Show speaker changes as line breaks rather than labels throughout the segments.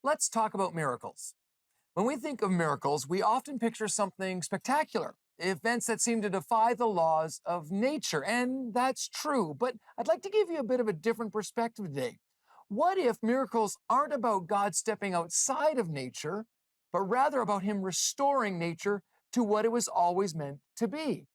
Let's talk about miracles. When we think of miracles, we often picture something spectacular, events that seem to defy the laws of nature, and that's true. But I'd like to give you a bit of a different perspective today. What if miracles aren't about God stepping outside of nature, but rather about Him restoring nature to what it was always meant to be?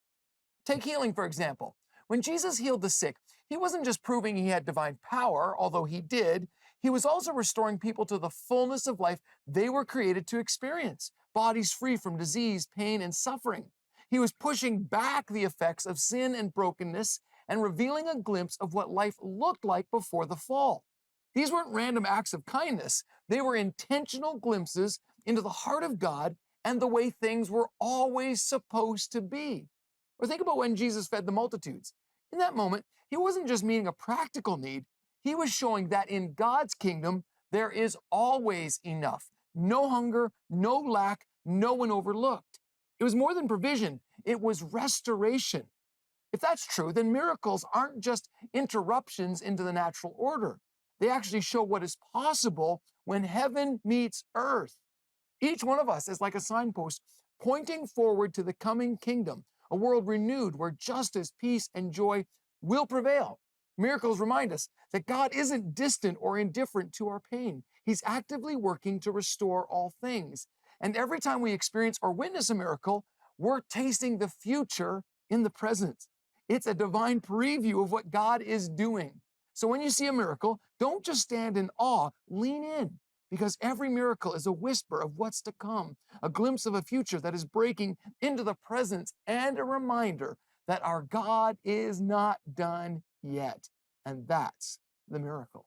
Take healing, for example. When Jesus healed the sick, He wasn't just proving He had divine power, although He did. He was also restoring people to the fullness of life they were created to experience, bodies free from disease, pain, and suffering. He was pushing back the effects of sin and brokenness and revealing a glimpse of what life looked like before the fall. These weren't random acts of kindness. They were intentional glimpses into the heart of God and the way things were always supposed to be. Or think about when Jesus fed the multitudes. In that moment, He wasn't just meeting a practical need, He was showing that in God's kingdom, there is always enough. No hunger, no lack, no one overlooked. It was more than provision, it was restoration. If that's true, then miracles aren't just interruptions into the natural order. They actually show what is possible when heaven meets earth. Each one of us is like a signpost pointing forward to the coming kingdom, a world renewed where justice, peace, and joy will prevail. Miracles remind us that God isn't distant or indifferent to our pain. He's actively working to restore all things. And every time we experience or witness a miracle, we're tasting the future in the present. It's a divine preview of what God is doing. So when you see a miracle, don't just stand in awe, lean in, because every miracle is a whisper of what's to come, a glimpse of a future that is breaking into the present, and a reminder that our God is not done yet. And that's the miracle.